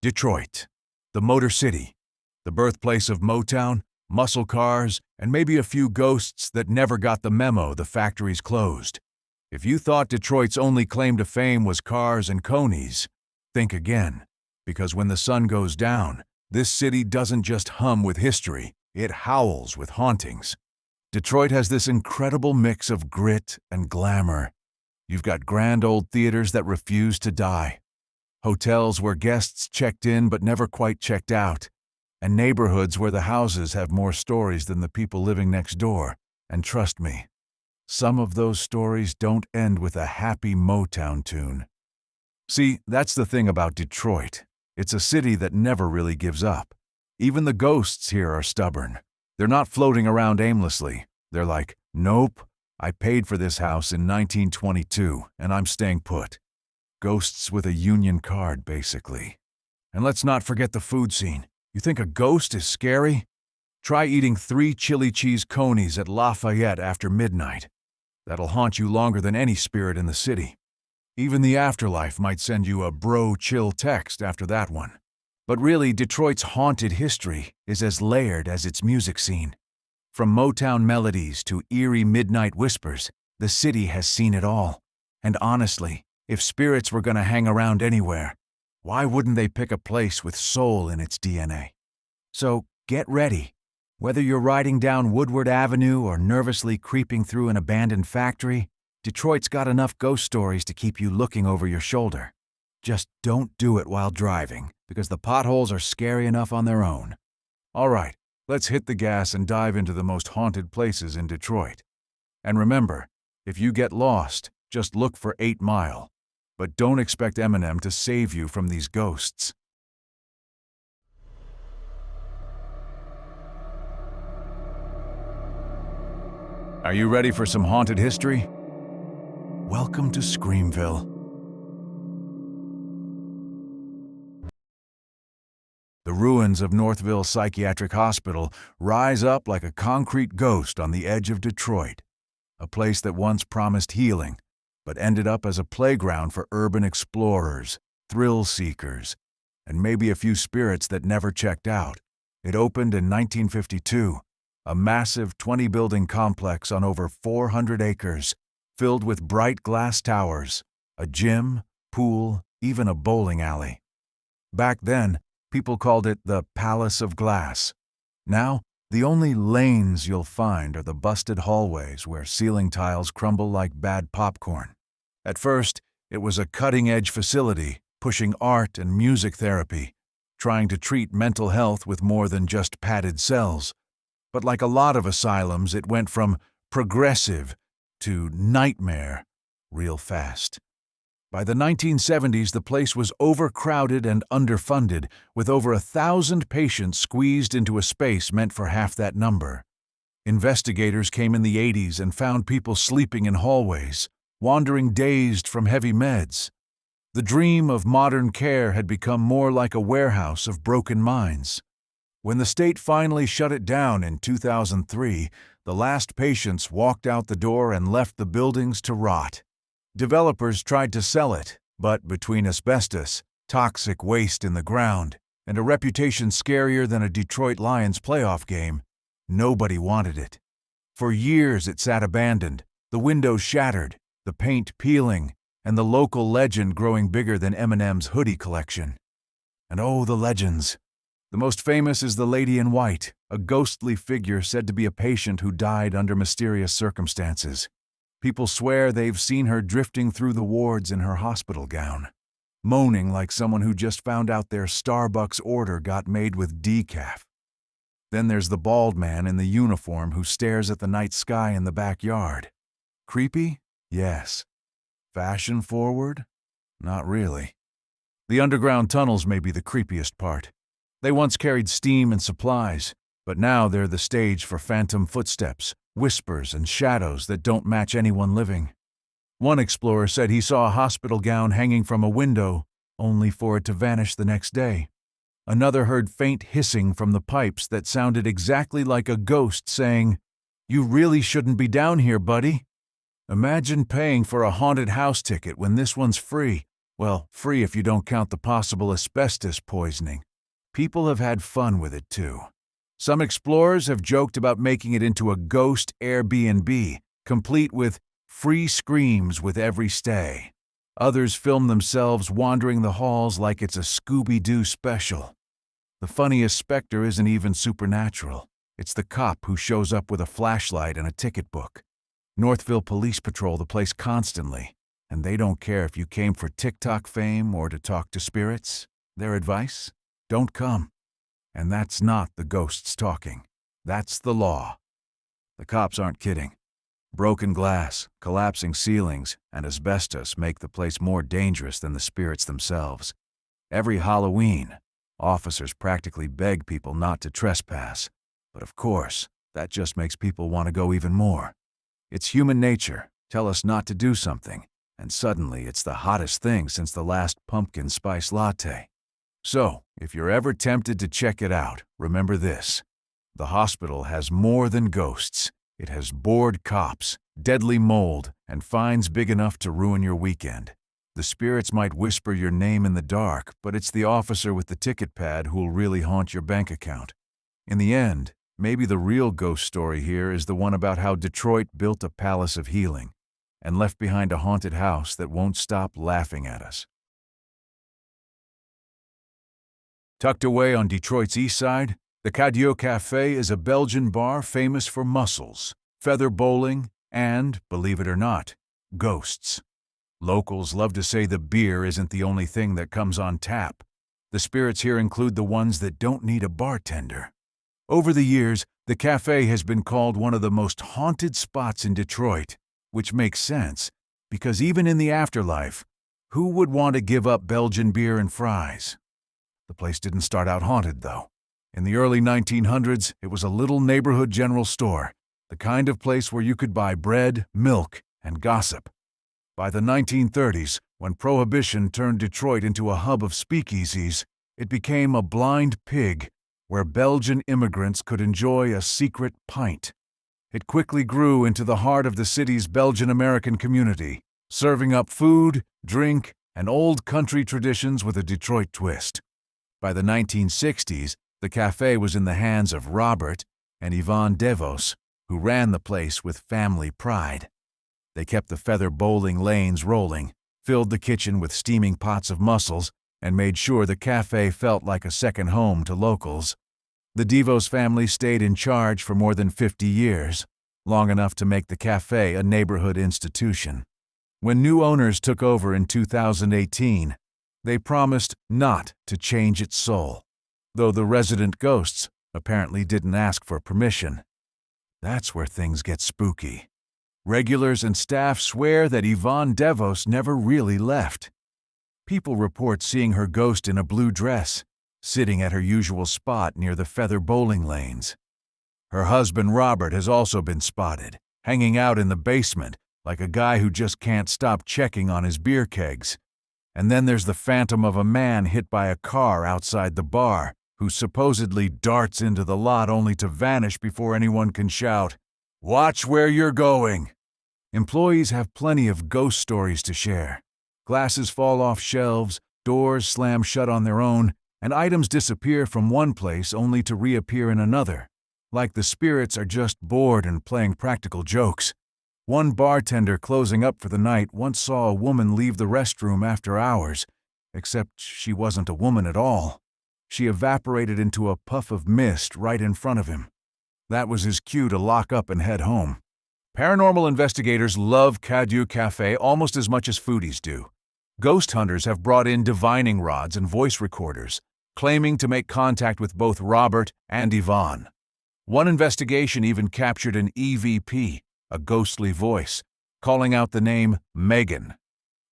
Detroit, the Motor City, the birthplace of Motown, muscle cars, and maybe a few ghosts that never got the memo the factories closed. If you thought Detroit's only claim to fame was cars and conies, think again. Because when the sun goes down, this city doesn't just hum with history, it howls with hauntings. Detroit has this incredible mix of grit and glamour. You've got grand old theaters that refuse to die, hotels where guests checked in but never quite checked out, and neighborhoods where the houses have more stories than the people living next door. And trust me, some of those stories don't end with a happy Motown tune. See, that's the thing about Detroit. It's a city that never really gives up. Even the ghosts here are stubborn. They're not floating around aimlessly. They're like, nope, I paid for this house in 1922, and I'm staying put. Ghosts with a union card, basically. And let's not forget the food scene. You think a ghost is scary? Try eating 3 chili cheese conies at Lafayette after midnight. That'll haunt you longer than any spirit in the city. Even the afterlife might send you a bro-chill text after that one. But really, Detroit's haunted history is as layered as its music scene. From Motown melodies to eerie midnight whispers, the city has seen it all. And honestly, if spirits were going to hang around anywhere, why wouldn't they pick a place with soul in its DNA? So get ready. Whether you're riding down Woodward Avenue or nervously creeping through an abandoned factory, Detroit's got enough ghost stories to keep you looking over your shoulder. Just don't do it while driving, because the potholes are scary enough on their own. All right, let's hit the gas and dive into the most haunted places in Detroit. And remember, if you get lost, just look for 8 Mile. But don't expect Eminem to save you from these ghosts. Are you ready for some haunted history? Welcome to Screamville. The ruins of Northville Psychiatric Hospital rise up like a concrete ghost on the edge of Detroit, a place that once promised healing, but ended up as a playground for urban explorers, thrill seekers, and maybe a few spirits that never checked out. It opened in 1952, a massive 20-building complex on over 400 acres, filled with bright glass towers, a gym, pool, even a bowling alley. Back then, people called it the Palace of Glass. Now, the only lanes you'll find are the busted hallways where ceiling tiles crumble like bad popcorn. At first, it was a cutting-edge facility pushing art and music therapy, trying to treat mental health with more than just padded cells. But like a lot of asylums, it went from progressive to nightmare real fast. By the 1970s, the place was overcrowded and underfunded, with over 1,000 patients squeezed into a space meant for half that number. Investigators came in the 80s and found people sleeping in hallways, wandering dazed from heavy meds. The dream of modern care had become more like a warehouse of broken minds. When the state finally shut it down in 2003, the last patients walked out the door and left the buildings to rot. Developers tried to sell it, but between asbestos, toxic waste in the ground, and a reputation scarier than a Detroit Lions playoff game, nobody wanted it. For years it sat abandoned, the windows shattered, the paint peeling, and the local legend growing bigger than Eminem's hoodie collection. And oh, the legends. The most famous is the Lady in White, a ghostly figure said to be a patient who died under mysterious circumstances. People swear they've seen her drifting through the wards in her hospital gown, moaning like someone who just found out their Starbucks order got made with decaf. Then there's the bald man in the uniform who stares at the night sky in the backyard. Creepy? Yes. Fashion forward? Not really. The underground tunnels may be the creepiest part. They once carried steam and supplies, but now they're the stage for phantom footsteps, whispers, and shadows that don't match anyone living. One explorer said he saw a hospital gown hanging from a window, only for it to vanish the next day. Another heard faint hissing from the pipes that sounded exactly like a ghost saying, "You really shouldn't be down here, buddy." Imagine paying for a haunted house ticket when this one's free, Well, free if you don't count the possible asbestos poisoning. People have had fun with it too. Some explorers have joked about making it into a ghost Airbnb, complete with free screams with every stay. Others film themselves wandering the halls like it's a Scooby-Doo special. The funniest specter isn't even supernatural. It's the cop who shows up with a flashlight and a ticket book. Northville police patrol the place constantly, and they don't care if you came for TikTok fame or to talk to spirits. Their advice? Don't come. And that's not the ghosts talking. That's the law. The cops aren't kidding. Broken glass, collapsing ceilings, and asbestos make the place more dangerous than the spirits themselves. Every Halloween, officers practically beg people not to trespass. But of course, that just makes people want to go even more. It's human nature. Tell us not to do something, and suddenly it's the hottest thing since the last pumpkin spice latte. So, if you're ever tempted to check it out, remember this. The hospital has more than ghosts. It has bored cops, deadly mold, and fines big enough to ruin your weekend. The spirits might whisper your name in the dark, but it's the officer with the ticket pad who'll really haunt your bank account. In the end, maybe the real ghost story here is the one about how Detroit built a palace of healing and left behind a haunted house that won't stop laughing at us. Tucked away on Detroit's east side, the Cadieux Cafe is a Belgian bar famous for mussels, feather bowling, and, believe it or not, ghosts. Locals love to say the beer isn't the only thing that comes on tap. The spirits here include the ones that don't need a bartender. Over the years, the cafe has been called one of the most haunted spots in Detroit, which makes sense, because even in the afterlife, who would want to give up Belgian beer and fries? The place didn't start out haunted, though. In the early 1900s, it was a little neighborhood general store, the kind of place where you could buy bread, milk, and gossip. By the 1930s, when Prohibition turned Detroit into a hub of speakeasies, it became a blind pig where Belgian immigrants could enjoy a secret pint. It quickly grew into the heart of the city's Belgian-American community, serving up food, drink, and old country traditions with a Detroit twist. By the 1960s, the cafe was in the hands of Robert and Yvonne DeVos, who ran the place with family pride. They kept the feather bowling lanes rolling, filled the kitchen with steaming pots of mussels, and made sure the cafe felt like a second home to locals. The DeVos family stayed in charge for more than 50 years, long enough to make the cafe a neighborhood institution. When new owners took over in 2018, they promised not to change its soul, though the resident ghosts apparently didn't ask for permission. That's where things get spooky. Regulars and staff swear that Yvonne DeVos never really left. People report seeing her ghost in a blue dress, sitting at her usual spot near the feather bowling lanes. Her husband Robert has also been spotted, hanging out in the basement like a guy who just can't stop checking on his beer kegs. And then there's the phantom of a man hit by a car outside the bar, who supposedly darts into the lot only to vanish before anyone can shout, "Watch where you're going!" Employees have plenty of ghost stories to share. Glasses fall off shelves, doors slam shut on their own, and items disappear from one place only to reappear in another, like the spirits are just bored and playing practical jokes. One bartender closing up for the night once saw a woman leave the restroom after hours, except she wasn't a woman at all. She evaporated into a puff of mist right in front of him. That was his cue to lock up and head home. Paranormal investigators love Cadieux Cafe almost as much as foodies do. Ghost hunters have brought in divining rods and voice recorders, claiming to make contact with both Robert and Yvonne. One investigation even captured an EVP, a ghostly voice, calling out the name Megan.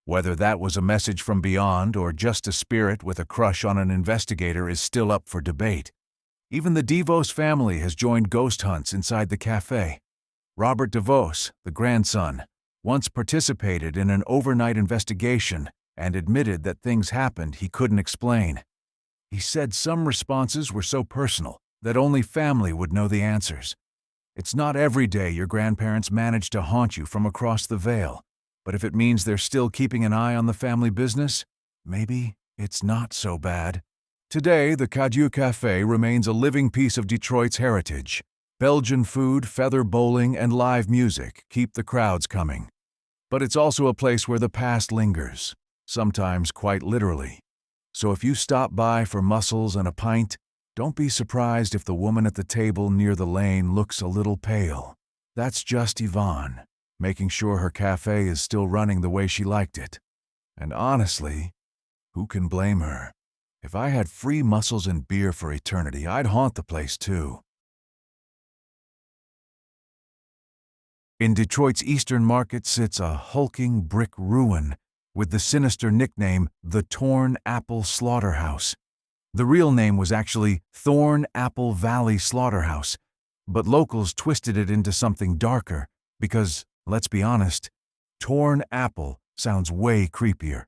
Whether that was a message from beyond or just a spirit with a crush on an investigator is still up for debate. Even the DeVos family has joined ghost hunts inside the cafe. Robert DeVos, the grandson, once participated in an overnight investigation and admitted that things happened he couldn't explain. He said some responses were so personal that only family would know the answers. It's not every day your grandparents manage to haunt you from across the veil, but if it means they're still keeping an eye on the family business, maybe it's not so bad. Today, the Cadieux Cafe remains a living piece of Detroit's heritage. Belgian food, feather bowling, and live music keep the crowds coming. But it's also a place where the past lingers, sometimes quite literally. So if you stop by for mussels and a pint, don't be surprised if the woman at the table near the lane looks a little pale. That's just Yvonne, making sure her cafe is still running the way she liked it. And honestly, who can blame her? If I had free mussels and beer for eternity, I'd haunt the place too. In Detroit's Eastern Market sits a hulking brick ruin with the sinister nickname the Torn Apple Slaughterhouse. The real name was actually Thorn Apple Valley Slaughterhouse, but locals twisted it into something darker because, let's be honest, torn apple sounds way creepier.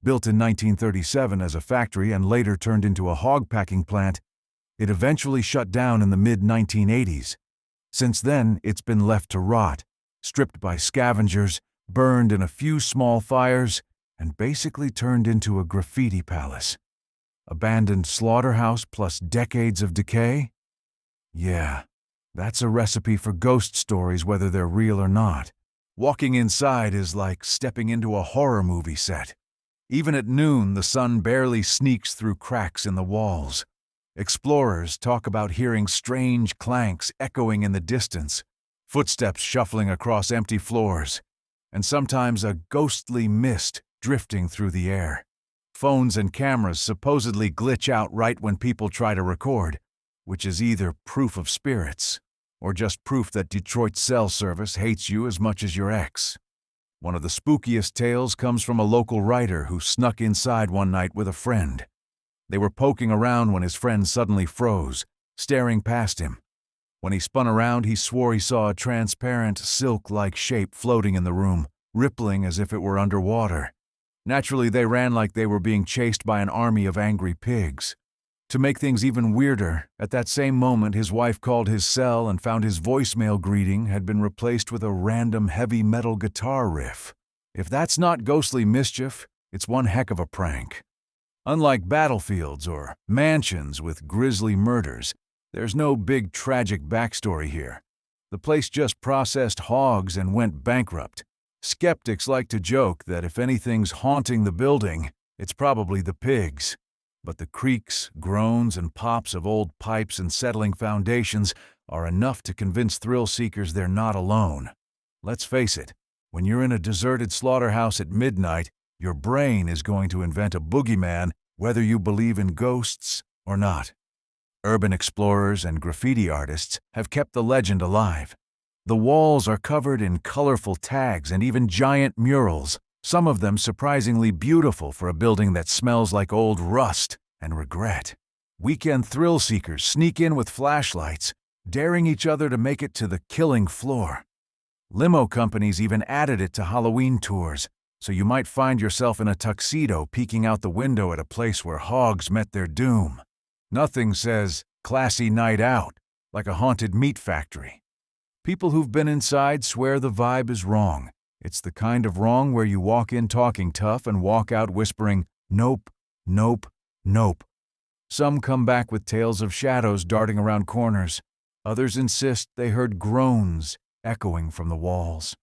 Built in 1937 as a factory and later turned into a hog packing plant, it eventually shut down in the mid-1980s. Since then, it's been left to rot, stripped by scavengers, burned in a few small fires, and basically turned into a graffiti palace. Abandoned slaughterhouse plus decades of decay? Yeah, that's a recipe for ghost stories whether they're real or not. Walking inside is like stepping into a horror movie set. Even at noon, the sun barely sneaks through cracks in the walls. Explorers talk about hearing strange clanks echoing in the distance, footsteps shuffling across empty floors, and sometimes a ghostly mist drifting through the air. Phones and cameras supposedly glitch out right when people try to record, which is either proof of spirits or just proof that Detroit's cell service hates you as much as your ex. One of the spookiest tales comes from a local writer who snuck inside one night with a friend. They were poking around when his friend suddenly froze, staring past him. When he spun around, he swore he saw a transparent, silk-like shape floating in the room, rippling as if it were underwater. Naturally, they ran like they were being chased by an army of angry pigs. To make things even weirder, at that same moment his wife called his cell and found his voicemail greeting had been replaced with a random heavy metal guitar riff. If that's not ghostly mischief, it's one heck of a prank. Unlike battlefields or mansions with grisly murders, there's no big tragic backstory here. The place just processed hogs and went bankrupt. Skeptics like to joke that if anything's haunting the building, it's probably the pigs. But the creaks, groans, and pops of old pipes and settling foundations are enough to convince thrill seekers they're not alone. Let's face it, when you're in a deserted slaughterhouse at midnight, your brain is going to invent a boogeyman whether you believe in ghosts or not. Urban explorers and graffiti artists have kept the legend alive. The walls are covered in colorful tags and even giant murals, some of them surprisingly beautiful for a building that smells like old rust and regret. Weekend thrill seekers sneak in with flashlights, daring each other to make it to the killing floor. Limo companies even added it to Halloween tours, so you might find yourself in a tuxedo peeking out the window at a place where hogs met their doom. Nothing says classy night out like a haunted meat factory. People who've been inside swear the vibe is wrong. It's the kind of wrong where you walk in talking tough and walk out whispering, "Nope, nope, nope." Some come back with tales of shadows darting around corners. Others insist they heard groans echoing from the walls.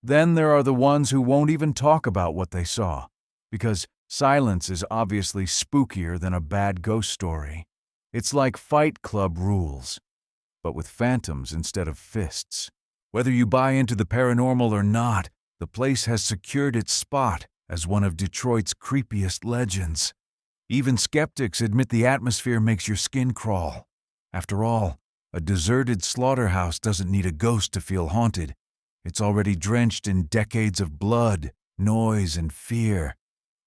Then there are the ones who won't even talk about what they saw, because silence is obviously spookier than a bad ghost story. It's like Fight Club rules, but with phantoms instead of fists. Whether you buy into the paranormal or not, the place has secured its spot as one of Detroit's creepiest legends. Even skeptics admit the atmosphere makes your skin crawl. After all, a deserted slaughterhouse doesn't need a ghost to feel haunted. It's already drenched in decades of blood, noise, and fear.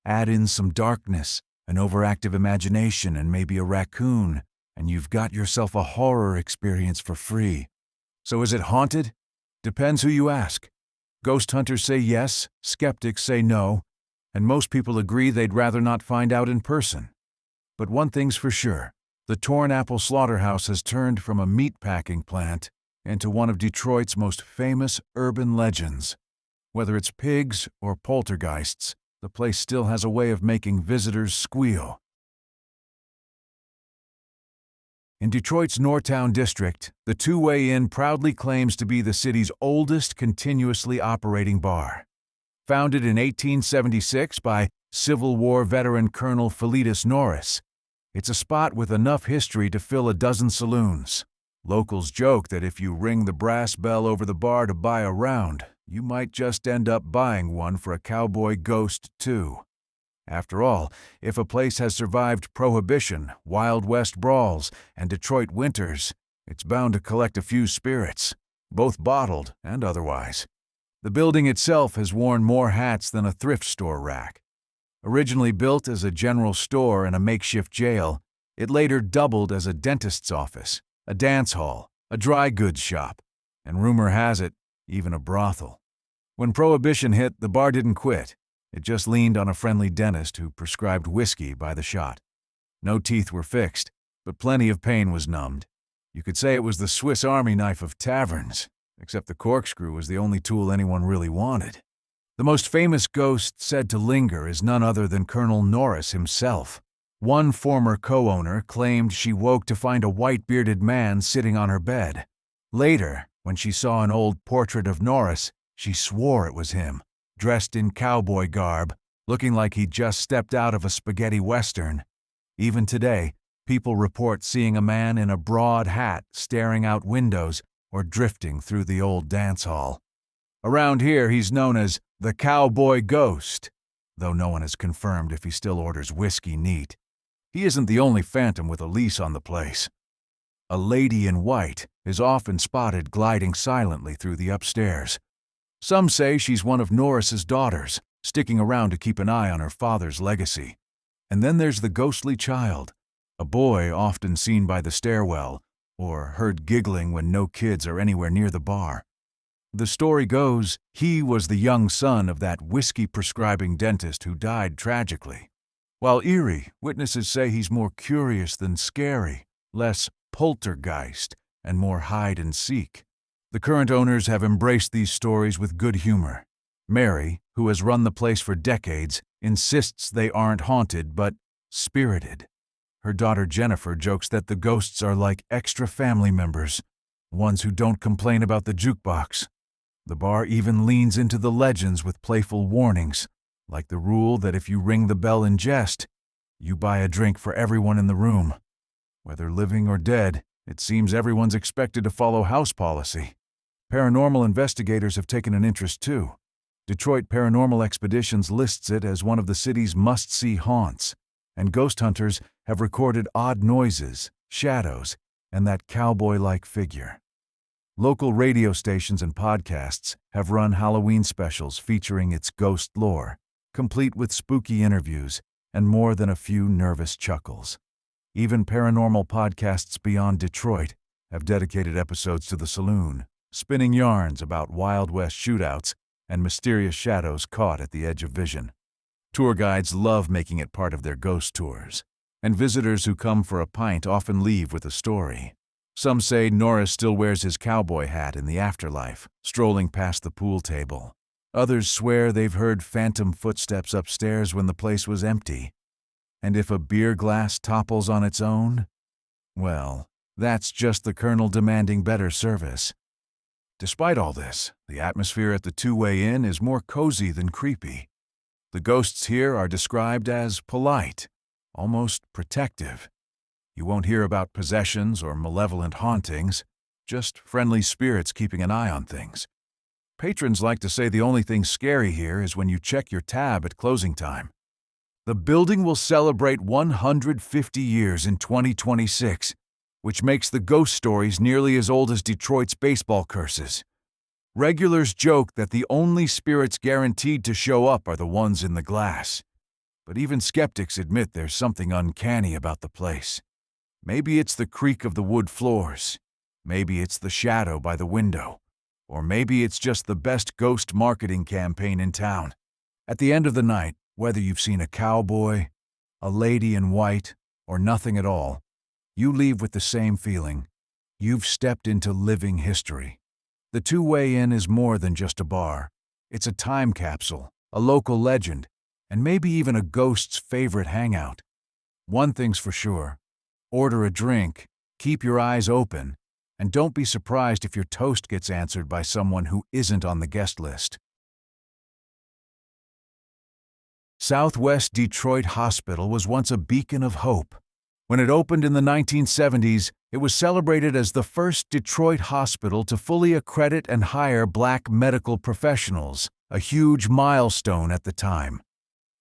Add in some darkness, an overactive imagination, and maybe a raccoon, and you've got yourself a horror experience for free. So is it haunted? Depends who you ask. Ghost hunters say yes, skeptics say no, and most people agree they'd rather not find out in person. But one thing's for sure, the Torn Apple Slaughterhouse has turned from a meatpacking plant into one of Detroit's most famous urban legends. Whether it's pigs or poltergeists, the place still has a way of making visitors squeal. In Detroit's Northtown district, the Two-Way Inn proudly claims to be the city's oldest continuously operating bar. Founded in 1876 by Civil War veteran Colonel Philetus Norris, it's a spot with enough history to fill a dozen saloons. Locals joke that if you ring the brass bell over the bar to buy a round, you might just end up buying one for a cowboy ghost, too. After all, if a place has survived Prohibition, Wild West brawls, and Detroit winters, it's bound to collect a few spirits, both bottled and otherwise. The building itself has worn more hats than a thrift store rack. Originally built as a general store and a makeshift jail, it later doubled as a dentist's office, a dance hall, a dry goods shop, and rumor has it, even a brothel. When Prohibition hit, the bar didn't quit. It just leaned on a friendly dentist who prescribed whiskey by the shot. No teeth were fixed, but plenty of pain was numbed. You could say it was the Swiss Army knife of taverns, except the corkscrew was the only tool anyone really wanted. The most famous ghost said to linger is none other than Colonel Norris himself. One former co-owner claimed she woke to find a white-bearded man sitting on her bed. Later, when she saw an old portrait of Norris, she swore it was him, dressed in cowboy garb, looking like he'd just stepped out of a spaghetti western. Even today, people report seeing a man in a broad hat staring out windows or drifting through the old dance hall. Around here, he's known as the Cowboy Ghost, though no one has confirmed if he still orders whiskey neat. He isn't the only phantom with a lease on the place. A lady in white is often spotted gliding silently through the upstairs. Some say she's one of Norris's daughters, sticking around to keep an eye on her father's legacy. And then there's the ghostly child, a boy often seen by the stairwell, or heard giggling when no kids are anywhere near the bar. The story goes, he was the young son of that whiskey-prescribing dentist who died tragically. While eerie, witnesses say he's more curious than scary, less poltergeist, and more hide-and-seek. The current owners have embraced these stories with good humor. Mary, who has run the place for decades, insists they aren't haunted but spirited. Her daughter Jennifer jokes that the ghosts are like extra family members, ones who don't complain about the jukebox. The bar even leans into the legends with playful warnings, like the rule that if you ring the bell in jest, you buy a drink for everyone in the room. Whether living or dead, it seems everyone's expected to follow house policy. Paranormal investigators have taken an interest too. Detroit Paranormal Expeditions lists it as one of the city's must-see haunts, and ghost hunters have recorded odd noises, shadows, and that cowboy-like figure. Local radio stations and podcasts have run Halloween specials featuring its ghost lore, complete with spooky interviews and more than a few nervous chuckles. Even paranormal podcasts beyond Detroit have dedicated episodes to the saloon, spinning yarns about Wild West shootouts and mysterious shadows caught at the edge of vision. Tour guides love making it part of their ghost tours, and visitors who come for a pint often leave with a story. Some say Norris still wears his cowboy hat in the afterlife, strolling past the pool table. Others swear they've heard phantom footsteps upstairs when the place was empty. And if a beer glass topples on its own, well, that's just the Colonel demanding better service. Despite all this, the atmosphere at the Two-Way Inn is more cozy than creepy. The ghosts here are described as polite, almost protective. You won't hear about possessions or malevolent hauntings, just friendly spirits keeping an eye on things. Patrons like to say the only thing scary here is when you check your tab at closing time. The building will celebrate 150 years in 2026, which makes the ghost stories nearly as old as Detroit's baseball curses. Regulars joke that the only spirits guaranteed to show up are the ones in the glass. But even skeptics admit there's something uncanny about the place. Maybe it's the creak of the wood floors. Maybe it's the shadow by the window. Or maybe it's just the best ghost marketing campaign in town. At the end of the night, whether you've seen a cowboy, a lady in white, or nothing at all, you leave with the same feeling. You've stepped into living history. The Two-Way Inn is more than just a bar. It's a time capsule, a local legend, and maybe even a ghost's favorite hangout. One thing's for sure: order a drink, keep your eyes open, and don't be surprised if your toast gets answered by someone who isn't on the guest list. Southwest Detroit Hospital was once a beacon of hope. When it opened in the 1970s, it was celebrated as the first Detroit hospital to fully accredit and hire Black medical professionals, a huge milestone at the time.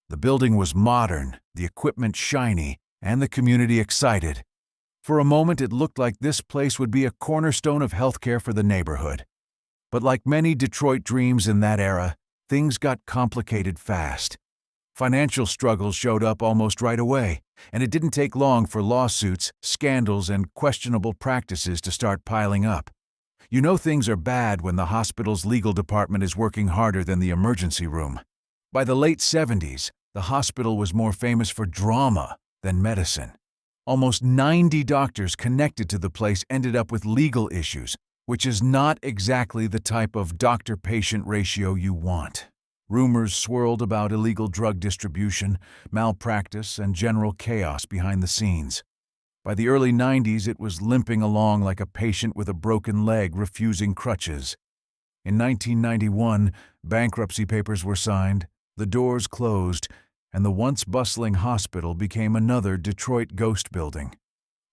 The building was modern, the equipment shiny, and the community excited. For a moment, it looked like this place would be a cornerstone of healthcare for the neighborhood. But like many Detroit dreams in that era, things got complicated fast. Financial struggles showed up almost right away, and it didn't take long for lawsuits, scandals, and questionable practices to start piling up. You know things are bad when the hospital's legal department is working harder than the emergency room. By the late 70s, the hospital was more famous for drama than medicine. Almost 90 doctors connected to the place ended up with legal issues, which is not exactly the type of doctor-patient ratio you want. Rumors swirled about illegal drug distribution, malpractice, and general chaos behind the scenes. By the early 90s, it was limping along like a patient with a broken leg refusing crutches. In 1991, bankruptcy papers were signed, the doors closed, and the once bustling hospital became another Detroit ghost building.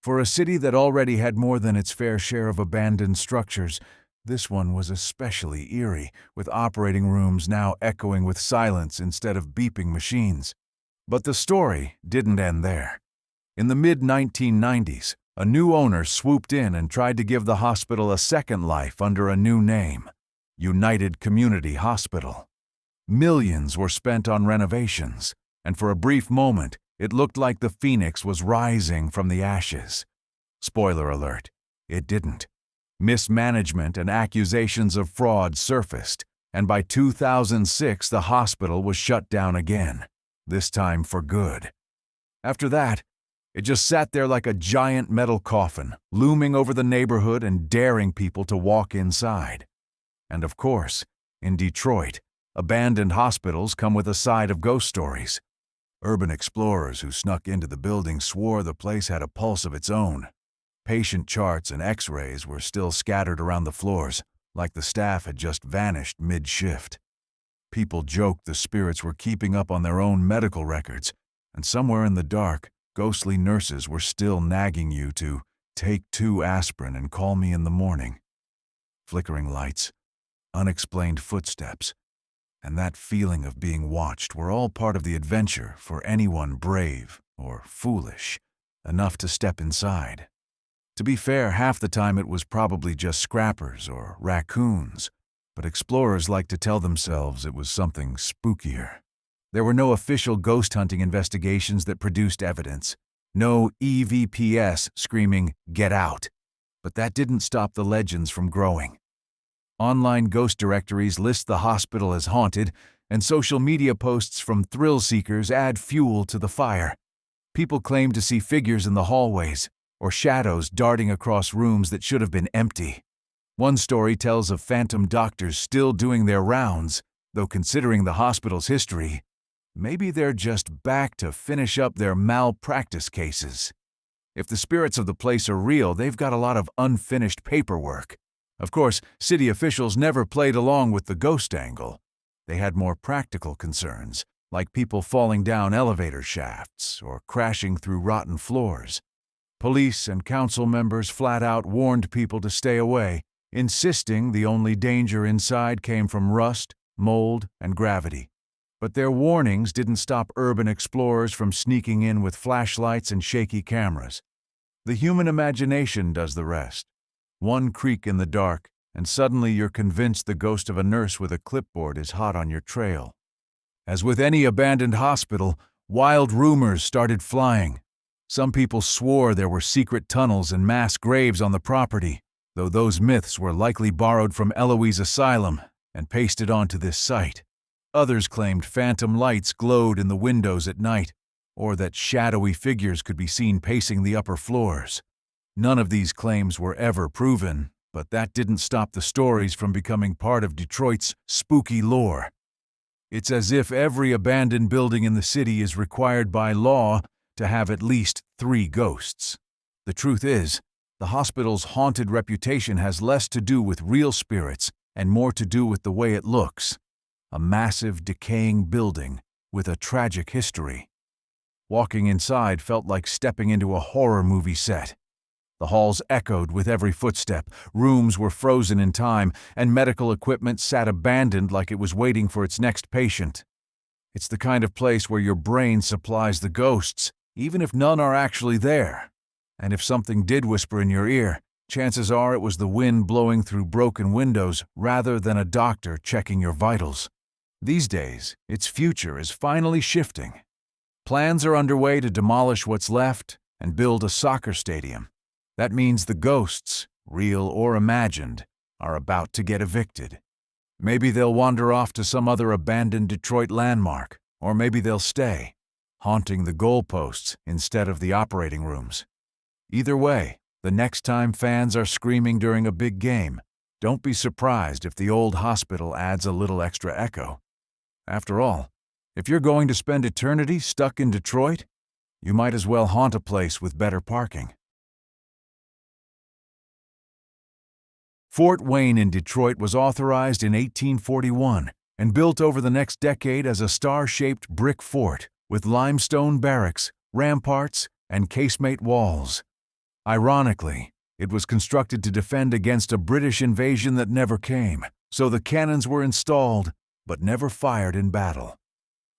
For a city that already had more than its fair share of abandoned structures, this one was especially eerie, with operating rooms now echoing with silence instead of beeping machines. But the story didn't end there. In the mid-1990s, a new owner swooped in and tried to give the hospital a second life under a new name: United Community Hospital. Millions were spent on renovations, and for a brief moment, it looked like the phoenix was rising from the ashes. Spoiler alert, it didn't. Mismanagement and accusations of fraud surfaced, and by 2006 the hospital was shut down again, this time for good. After that, it just sat there like a giant metal coffin, looming over the neighborhood and daring people to walk inside. And of course, in Detroit, abandoned hospitals come with a side of ghost stories. Urban explorers who snuck into the building swore the place had a pulse of its own. Patient charts and x-rays were still scattered around the floors, like the staff had just vanished mid-shift. People joked the spirits were keeping up on their own medical records, and somewhere in the dark, ghostly nurses were still nagging you to take 2 aspirin and call me in the morning. Flickering lights, unexplained footsteps, and that feeling of being watched were all part of the adventure for anyone brave or foolish enough to step inside. To be fair, half the time it was probably just scrappers or raccoons, but explorers liked to tell themselves it was something spookier. There were no official ghost hunting investigations that produced evidence, no EVPs screaming, "Get out!" But that didn't stop the legends from growing. Online ghost directories list the hospital as haunted, and social media posts from thrill seekers add fuel to the fire. People claim to see figures in the hallways, or shadows darting across rooms that should have been empty. One story tells of phantom doctors still doing their rounds, though considering the hospital's history, maybe they're just back to finish up their malpractice cases. If the spirits of the place are real, they've got a lot of unfinished paperwork. Of course, city officials never played along with the ghost angle. They had more practical concerns, like people falling down elevator shafts or crashing through rotten floors. Police and council members flat out warned people to stay away, insisting the only danger inside came from rust, mold, and gravity. But their warnings didn't stop urban explorers from sneaking in with flashlights and shaky cameras. The human imagination does the rest. One creak in the dark, and suddenly you're convinced the ghost of a nurse with a clipboard is hot on your trail. As with any abandoned hospital, wild rumors started flying. Some people swore there were secret tunnels and mass graves on the property, though those myths were likely borrowed from Eloise Asylum and pasted onto this site. Others claimed phantom lights glowed in the windows at night, or that shadowy figures could be seen pacing the upper floors. None of these claims were ever proven, but that didn't stop the stories from becoming part of Detroit's spooky lore. It's as if every abandoned building in the city is required by law to have at least 3 ghosts. The truth is, the hospital's haunted reputation has less to do with real spirits and more to do with the way it looks. A massive, decaying building with a tragic history. Walking inside felt like stepping into a horror movie set. The halls echoed with every footstep, rooms were frozen in time, and medical equipment sat abandoned like it was waiting for its next patient. It's the kind of place where your brain supplies the ghosts, even if none are actually there. And if something did whisper in your ear, chances are it was the wind blowing through broken windows rather than a doctor checking your vitals. These days, its future is finally shifting. Plans are underway to demolish what's left and build a soccer stadium. That means the ghosts, real or imagined, are about to get evicted. Maybe they'll wander off to some other abandoned Detroit landmark, or maybe they'll stay, haunting the goalposts instead of the operating rooms. Either way, the next time fans are screaming during a big game, don't be surprised if the old hospital adds a little extra echo. After all, if you're going to spend eternity stuck in Detroit, you might as well haunt a place with better parking. Fort Wayne in Detroit was authorized in 1841 and built over the next decade as a star-shaped brick fort with limestone barracks, ramparts, and casemate walls. Ironically, it was constructed to defend against a British invasion that never came, so the cannons were installed but never fired in battle.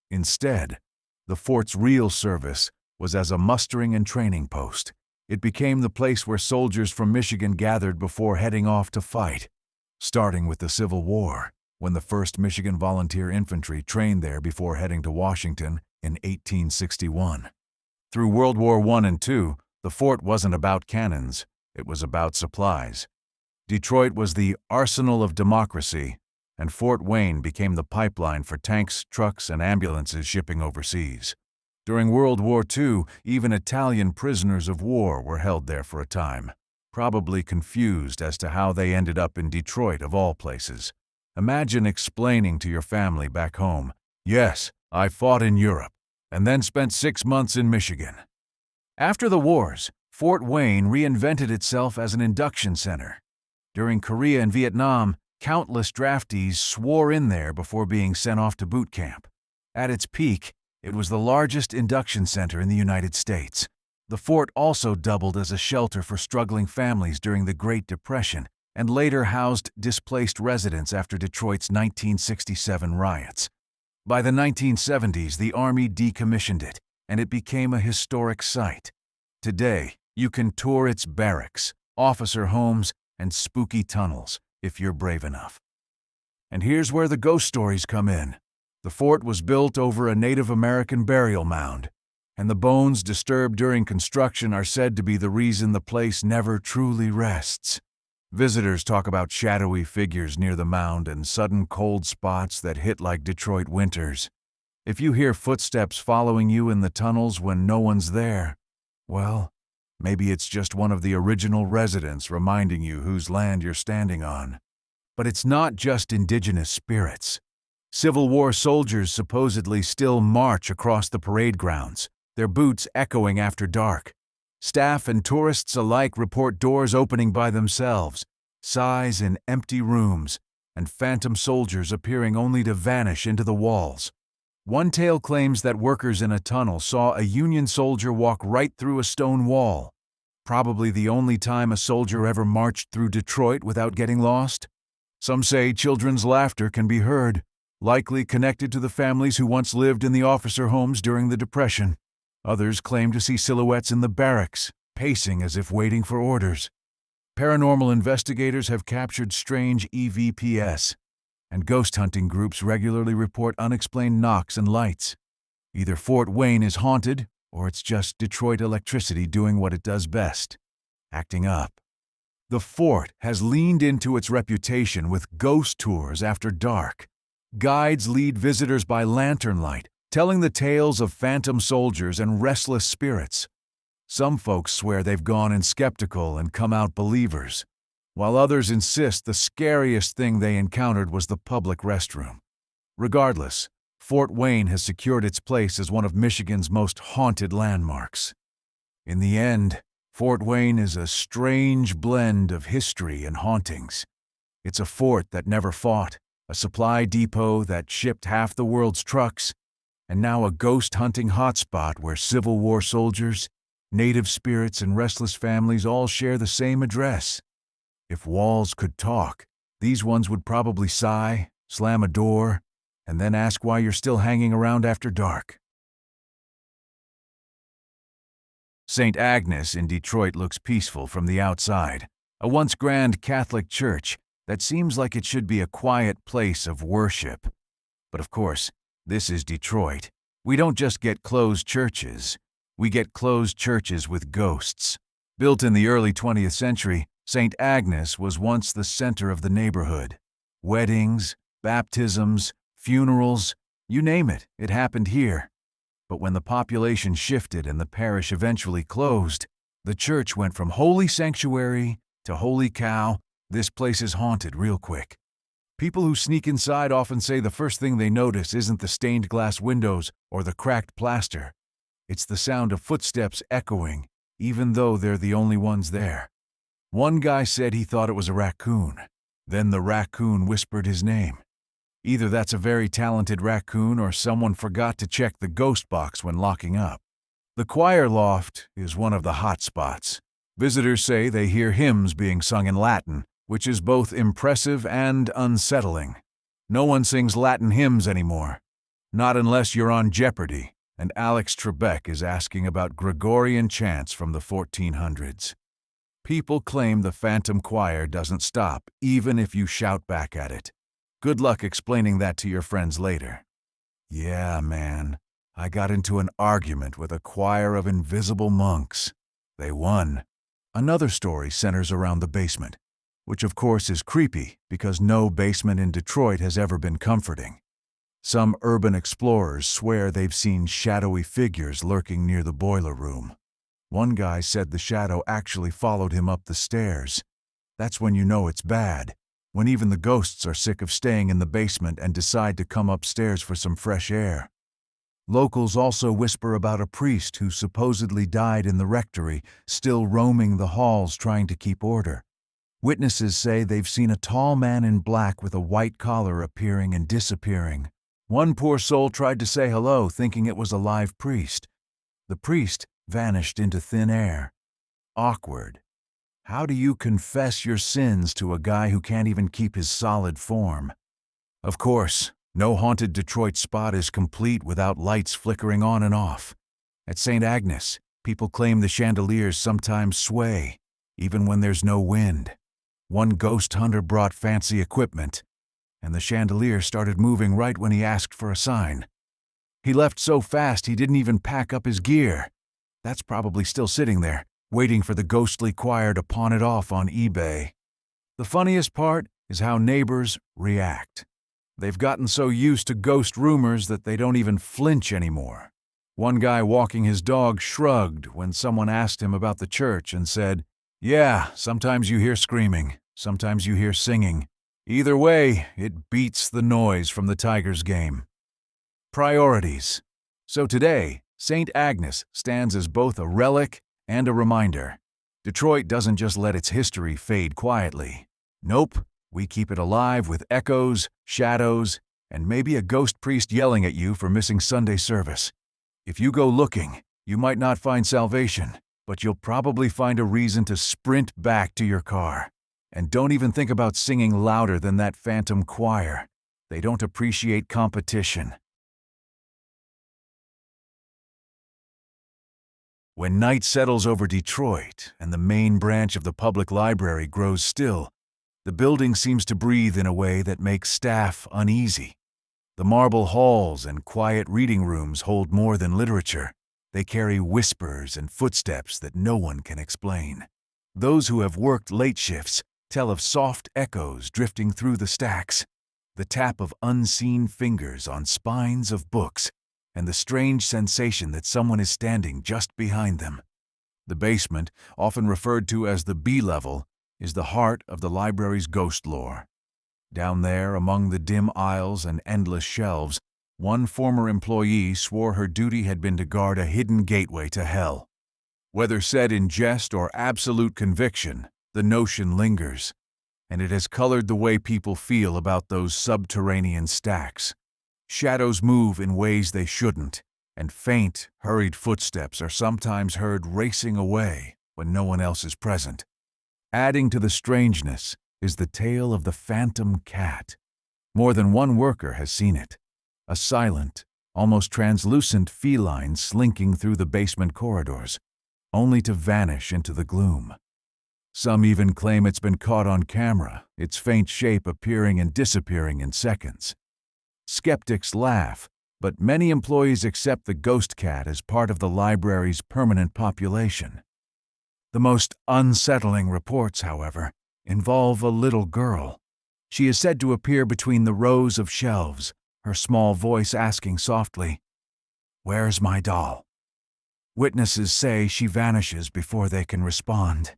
Instead, the fort's real service was as a mustering and training post. It became the place where soldiers from Michigan gathered before heading off to fight, starting with the Civil War, when the 1st Michigan Volunteer Infantry trained there before heading to Washington in 1861. Through World War I and II, the fort wasn't about cannons, it was about supplies. Detroit was the arsenal of democracy, and Fort Wayne became the pipeline for tanks, trucks, and ambulances shipping overseas. During World War II, even Italian prisoners of war were held there for a time, probably confused as to how they ended up in Detroit of all places. Imagine explaining to your family back home, "Yes, I fought in Europe, and then spent 6 months in Michigan." After the wars, Fort Wayne reinvented itself as an induction center. During Korea and Vietnam, countless draftees swore in there before being sent off to boot camp. At its peak, it was the largest induction center in the United States. The fort also doubled as a shelter for struggling families during the Great Depression and later housed displaced residents after Detroit's 1967 riots. By the 1970s, the Army decommissioned it, and it became a historic site. Today, you can tour its barracks, officer homes, and spooky tunnels if you're brave enough. And here's where the ghost stories come in. The fort was built over a Native American burial mound, and the bones disturbed during construction are said to be the reason the place never truly rests. Visitors talk about shadowy figures near the mound and sudden cold spots that hit like Detroit winters. If you hear footsteps following you in the tunnels when no one's there, well, maybe it's just one of the original residents reminding you whose land you're standing on. But it's not just indigenous spirits. Civil War soldiers supposedly still march across the parade grounds, their boots echoing after dark. Staff and tourists alike report doors opening by themselves, sighs in empty rooms, and phantom soldiers appearing only to vanish into the walls. One tale claims that workers in a tunnel saw a Union soldier walk right through a stone wall, probably the only time a soldier ever marched through Detroit without getting lost. Some say children's laughter can be heard, likely connected to the families who once lived in the officer homes during the Depression. Others claim to see silhouettes in the barracks, pacing as if waiting for orders. Paranormal investigators have captured strange EVPs, and ghost hunting groups regularly report unexplained knocks and lights. Either Fort Wayne is haunted, or it's just Detroit electricity doing what it does best, acting up. The fort has leaned into its reputation with ghost tours after dark. Guides lead visitors by lantern light, telling the tales of phantom soldiers and restless spirits. Some folks swear they've gone in skeptical and come out believers, while others insist the scariest thing they encountered was the public restroom. Regardless, Fort Wayne has secured its place as one of Michigan's most haunted landmarks. In the end, Fort Wayne is a strange blend of history and hauntings. It's a fort that never fought, a supply depot that shipped half the world's trucks, and now a ghost-hunting hotspot where Civil War soldiers, native spirits, and restless families all share the same address. If walls could talk, these ones would probably sigh, slam a door, and then ask why you're still hanging around after dark. St. Agnes in Detroit looks peaceful from the outside, a once grand Catholic church that seems like it should be a quiet place of worship. But of course, this is Detroit. We don't just get closed churches. We get closed churches with ghosts. Built in the early 20th century, St. Agnes was once the center of the neighborhood. Weddings, baptisms, funerals, you name it, it happened here. But when the population shifted and the parish eventually closed, the church went from holy sanctuary to holy cow. This place is haunted real quick. People who sneak inside often say the first thing they notice isn't the stained glass windows or the cracked plaster. It's the sound of footsteps echoing, even though they're the only ones there. One guy said he thought it was a raccoon. Then the raccoon whispered his name. Either that's a very talented raccoon or someone forgot to check the ghost box when locking up. The choir loft is one of the hot spots. Visitors say they hear hymns being sung in Latin, which is both impressive and unsettling. No one sings Latin hymns anymore. Not unless you're on Jeopardy, and Alex Trebek is asking about Gregorian chants from the 1400s. People claim the phantom choir doesn't stop, even if you shout back at it. Good luck explaining that to your friends later. Yeah, man, I got into an argument with a choir of invisible monks. They won. Another story centers around the basement, which of course is creepy because no basement in Detroit has ever been comforting. Some urban explorers swear they've seen shadowy figures lurking near the boiler room. One guy said the shadow actually followed him up the stairs. That's when you know it's bad, when even the ghosts are sick of staying in the basement and decide to come upstairs for some fresh air. Locals also whisper about a priest who supposedly died in the rectory, still roaming the halls trying to keep order. Witnesses say they've seen a tall man in black with a white collar appearing and disappearing. One poor soul tried to say hello, thinking it was a live priest. The priest vanished into thin air. Awkward. How do you confess your sins to a guy who can't even keep his solid form? Of course, no haunted Detroit spot is complete without lights flickering on and off. At St. Agnes, people claim the chandeliers sometimes sway, even when there's no wind. One ghost hunter brought fancy equipment, and the chandelier started moving right when he asked for a sign. He left so fast he didn't even pack up his gear. That's probably still sitting there, waiting for the ghostly choir to pawn it off on eBay. The funniest part is how neighbors react. They've gotten so used to ghost rumors that they don't even flinch anymore. One guy walking his dog shrugged when someone asked him about the church and said, "Yeah, sometimes you hear screaming, sometimes you hear singing. Either way, it beats the noise from the Tigers game." Priorities. So today, St. Agnes stands as both a relic and a reminder. Detroit doesn't just let its history fade quietly. Nope, we keep it alive with echoes, shadows, and maybe a ghost priest yelling at you for missing Sunday service. If you go looking, you might not find salvation, but you'll probably find a reason to sprint back to your car. And don't even think about singing louder than that phantom choir. They don't appreciate competition. When night settles over Detroit and the main branch of the public library grows still, the building seems to breathe in a way that makes staff uneasy. The marble halls and quiet reading rooms hold more than literature. They carry whispers and footsteps that no one can explain. Those who have worked late shifts tell of soft echoes drifting through the stacks, the tap of unseen fingers on spines of books, and the strange sensation that someone is standing just behind them. The basement, often referred to as the B-level, is the heart of the library's ghost lore. Down there, among the dim aisles and endless shelves, One former employee swore her duty had been to guard a hidden gateway to hell. Whether said in jest or absolute conviction, the notion lingers, and it has colored the way people feel about those subterranean stacks. Shadows move in ways they shouldn't, and faint, hurried footsteps are sometimes heard racing away when no one else is present. Adding to the strangeness is the tale of the phantom cat. More than one worker has seen it, a silent, almost translucent feline slinking through the basement corridors, only to vanish into the gloom. Some even claim it's been caught on camera, its faint shape appearing and disappearing in seconds. Skeptics laugh, but many employees accept the ghost cat as part of the library's permanent population. The most unsettling reports, however, involve a little girl. She is said to appear between the rows of shelves, her small voice asking softly, "Where's my doll?" Witnesses say she vanishes before they can respond.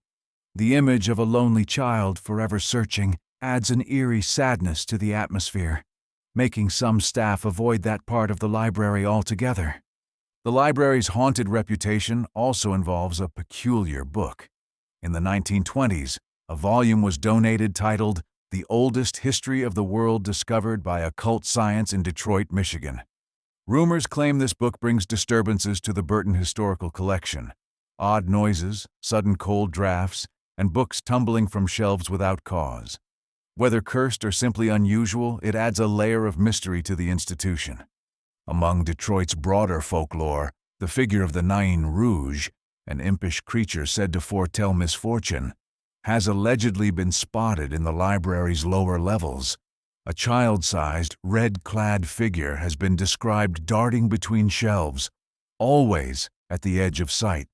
The image of a lonely child forever searching adds an eerie sadness to the atmosphere, making some staff avoid that part of the library altogether. The library's haunted reputation also involves a peculiar book. In the 1920s, a volume was donated titled "The Oldest History of the World Discovered by Occult Science in Detroit, Michigan." Rumors claim this book brings disturbances to the Burton Historical Collection. Odd noises, sudden cold drafts, and books tumbling from shelves without cause. Whether cursed or simply unusual, it adds a layer of mystery to the institution. Among Detroit's broader folklore, the figure of the Nain Rouge, an impish creature said to foretell misfortune, has allegedly been spotted in the library's lower levels. A child-sized, red-clad figure has been described darting between shelves, always at the edge of sight.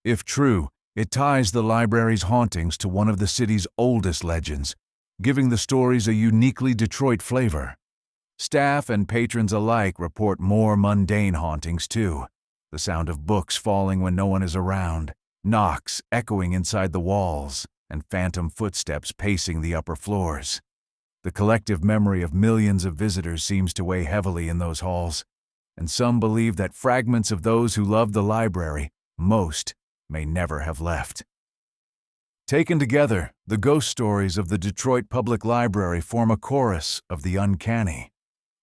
If true, it ties the library's hauntings to one of the city's oldest legends, giving the stories a uniquely Detroit flavor. Staff and patrons alike report more mundane hauntings too. The sound of books falling when no one is around, knocks echoing inside the walls, and phantom footsteps pacing the upper floors. The collective memory of millions of visitors seems to weigh heavily in those halls, and some believe that fragments of those who loved the library most may never have left. Taken together, the ghost stories of the Detroit Public Library form a chorus of the uncanny.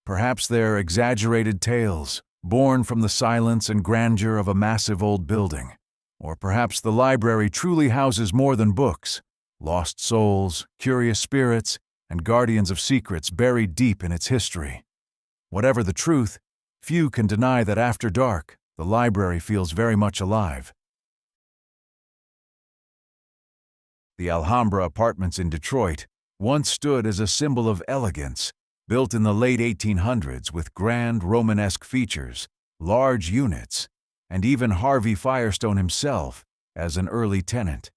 Perhaps they're exaggerated tales, born from the silence and grandeur of a massive old building. Or perhaps the library truly houses more than books, lost souls, curious spirits, and guardians of secrets buried deep in its history. Whatever the truth, few can deny that after dark, the library feels very much alive. The Alhambra Apartments in Detroit once stood as a symbol of elegance, built in the late 1800s with grand Romanesque features, large units, and even Harvey Firestone himself as an early tenant.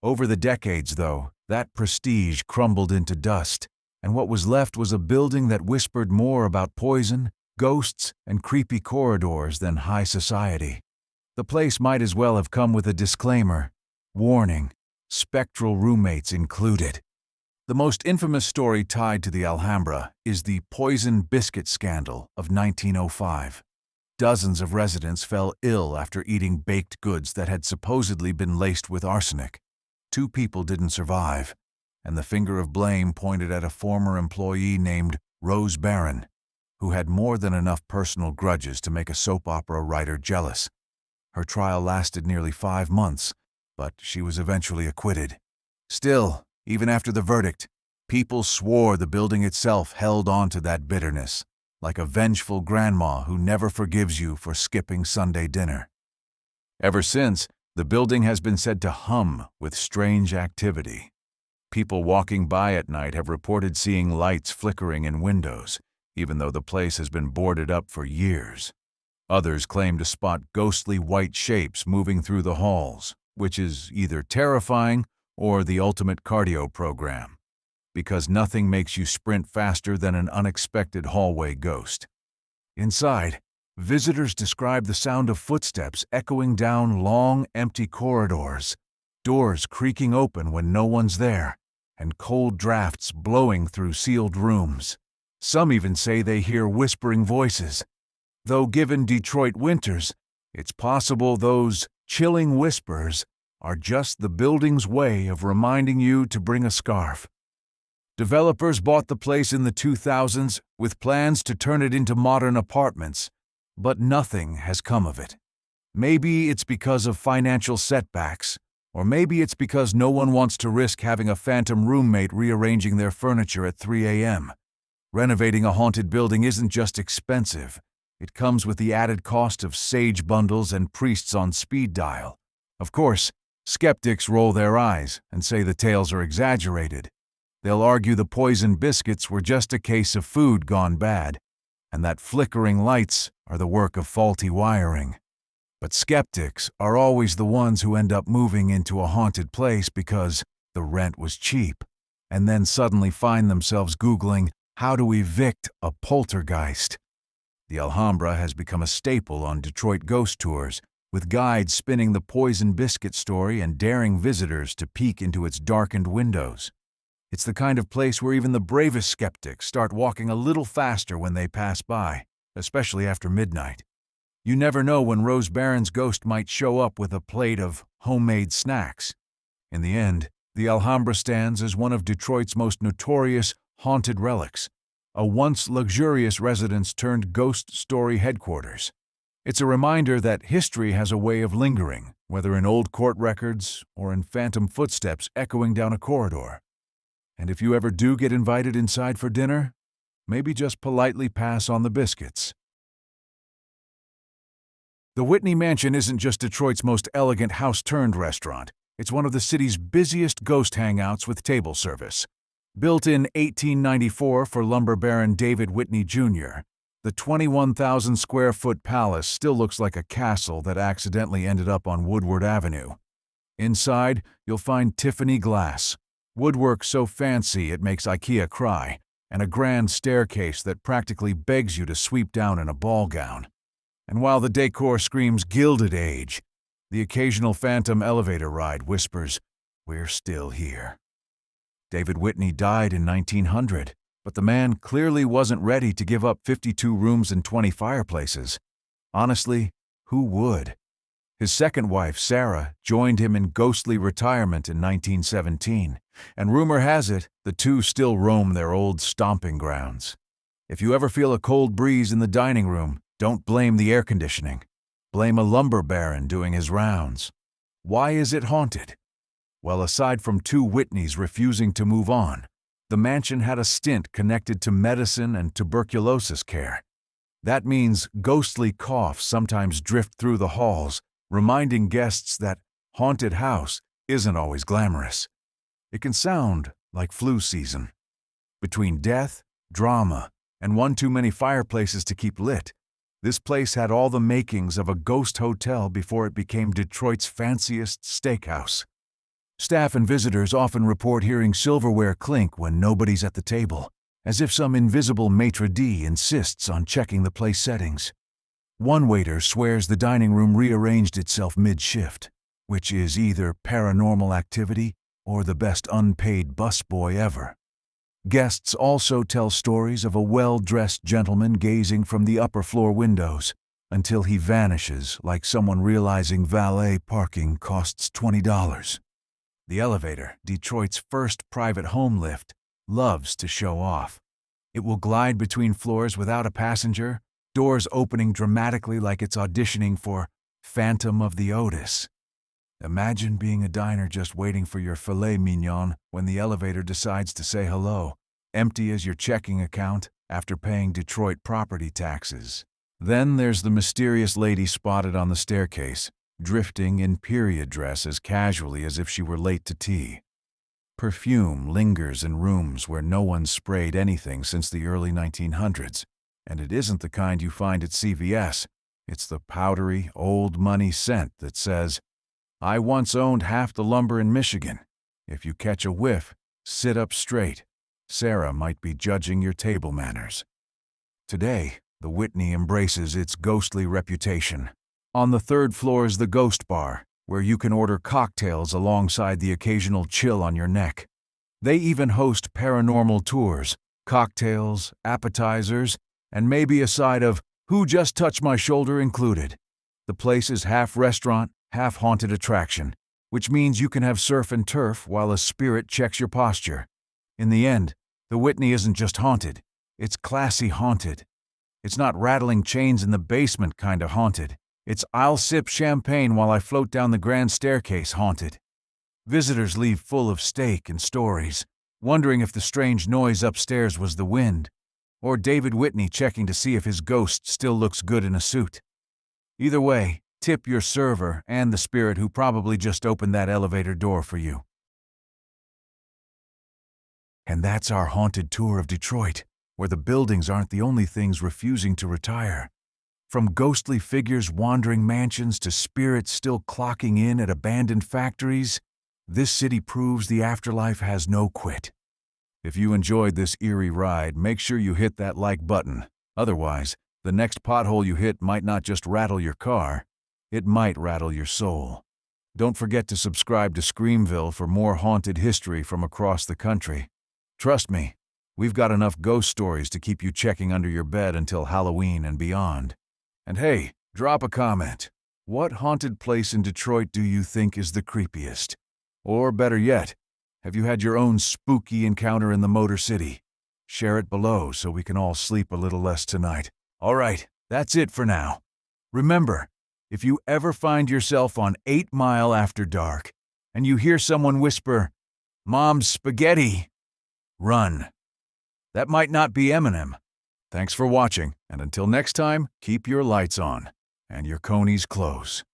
Over the decades, though, that prestige crumbled into dust, and what was left was a building that whispered more about poison, ghosts, and creepy corridors than high society. The place might as well have come with a disclaimer, warning, spectral roommates included. The most infamous story tied to the Alhambra is the poison biscuit scandal of 1905. Dozens of residents fell ill after eating baked goods that had supposedly been laced with arsenic. 2 people didn't survive, and the finger of blame pointed at a former employee named Rose Barron, who had more than enough personal grudges to make a soap opera writer jealous. Her trial lasted nearly 5 months, but she was eventually acquitted. Still, even after the verdict, people swore the building itself held on to that bitterness, like a vengeful grandma who never forgives you for skipping Sunday dinner. Ever since, the building has been said to hum with strange activity. People walking by at night have reported seeing lights flickering in windows, even though the place has been boarded up for years. Others claim to spot ghostly white shapes moving through the halls, which is either terrifying or the ultimate cardio program, because nothing makes you sprint faster than an unexpected hallway ghost. Inside, visitors describe the sound of footsteps echoing down long, empty corridors, doors creaking open when no one's there, and cold drafts blowing through sealed rooms. Some even say they hear whispering voices. Though given Detroit winters, it's possible those chilling whispers are just the building's way of reminding you to bring a scarf. Developers bought the place in the 2000s with plans to turn it into modern apartments, but nothing has come of it. Maybe it's because of financial setbacks, or maybe it's because no one wants to risk having a phantom roommate rearranging their furniture at 3 a.m. Renovating a haunted building isn't just expensive. It comes with the added cost of sage bundles and priests on speed dial. Of course, skeptics roll their eyes and say the tales are exaggerated. They'll argue the poison biscuits were just a case of food gone bad, and that flickering lights are the work of faulty wiring. But skeptics are always the ones who end up moving into a haunted place because the rent was cheap, and then suddenly find themselves Googling, how to evict a poltergeist? The Alhambra has become a staple on Detroit ghost tours, with guides spinning the poison biscuit story and daring visitors to peek into its darkened windows. It's the kind of place where even the bravest skeptics start walking a little faster when they pass by, especially after midnight. You never know when Rose Barron's ghost might show up with a plate of homemade snacks. In the end, the Alhambra stands as one of Detroit's most notorious haunted relics, a once luxurious residence turned ghost story headquarters. It's a reminder that history has a way of lingering, whether in old court records or in phantom footsteps echoing down a corridor. And if you ever do get invited inside for dinner, maybe just politely pass on the biscuits. The Whitney Mansion isn't just Detroit's most elegant house-turned restaurant. It's one of the city's busiest ghost hangouts with table service. Built in 1894 for lumber baron David Whitney Jr., the 21,000-square-foot palace still looks like a castle that accidentally ended up on Woodward Avenue. Inside, you'll find Tiffany glass, woodwork so fancy it makes IKEA cry, and a grand staircase that practically begs you to sweep down in a ball gown. And while the decor screams Gilded Age, the occasional phantom elevator ride whispers, "We're still here." David Whitney died in 1900, but the man clearly wasn't ready to give up 52 rooms and 20 fireplaces. Honestly, who would? His second wife, Sarah, joined him in ghostly retirement in 1917, and rumor has it the two still roam their old stomping grounds. If you ever feel a cold breeze in the dining room, don't blame the air conditioning. Blame a lumber baron doing his rounds. Why is it haunted? Well, aside from two Whitneys refusing to move on, the mansion had a stint connected to medicine and tuberculosis care. That means ghostly coughs sometimes drift through the halls, reminding guests that haunted house isn't always glamorous. It can sound like flu season. Between death, drama, and one too many fireplaces to keep lit, this place had all the makings of a ghost hotel before it became Detroit's fanciest steakhouse. Staff and visitors often report hearing silverware clink when nobody's at the table, as if some invisible maitre d' insists on checking the place settings. One waiter swears the dining room rearranged itself mid-shift, which is either paranormal activity or the best unpaid busboy ever. Guests also tell stories of a well-dressed gentleman gazing from the upper-floor windows until he vanishes like someone realizing valet parking costs $20. The elevator, Detroit's first private home lift, loves to show off. It will glide between floors without a passenger, doors opening dramatically like it's auditioning for Phantom of the Otis. Imagine being a diner just waiting for your filet mignon when the elevator decides to say hello, empty as your checking account after paying Detroit property taxes. Then there's the mysterious lady spotted on the staircase, drifting in period dress as casually as if she were late to tea. Perfume lingers in rooms where no one sprayed anything since the early 1900s, and it isn't the kind you find at CVS. It's the powdery, old money scent that says, "I once owned half the lumber in Michigan. If you catch a whiff, sit up straight. Sarah might be judging your table manners." Today, the Whitney embraces its ghostly reputation. On the third floor is the Ghost Bar, where you can order cocktails alongside the occasional chill on your neck. They even host paranormal tours, cocktails, appetizers, and maybe a side of "Who Just Touched My Shoulder" included. The place is half restaurant, half haunted attraction, which means you can have surf and turf while a spirit checks your posture. In the end, the Whitney isn't just haunted, it's classy haunted. It's not rattling chains in the basement kind of haunted. It's "I'll sip champagne while I float down the grand staircase" haunted. Visitors leave full of steak and stories, wondering if the strange noise upstairs was the wind, or David Whitney checking to see if his ghost still looks good in a suit. Either way, tip your server and the spirit who probably just opened that elevator door for you. And that's our haunted tour of Detroit, where the buildings aren't the only things refusing to retire. From ghostly figures wandering mansions to spirits still clocking in at abandoned factories, this city proves the afterlife has no quit. If you enjoyed this eerie ride, make sure you hit that like button. Otherwise, the next pothole you hit might not just rattle your car, it might rattle your soul. Don't forget to subscribe to Screamville for more haunted history from across the country. Trust me, we've got enough ghost stories to keep you checking under your bed until Halloween and beyond. And hey, drop a comment. What haunted place in Detroit do you think is the creepiest? Or better yet, have you had your own spooky encounter in the Motor City? Share it below so we can all sleep a little less tonight. All right, that's it for now. Remember, if you ever find yourself on 8 Mile after dark and you hear someone whisper, "Mom's spaghetti," run. That might not be Eminem. Thanks for watching, and until next time, keep your lights on and your conies close.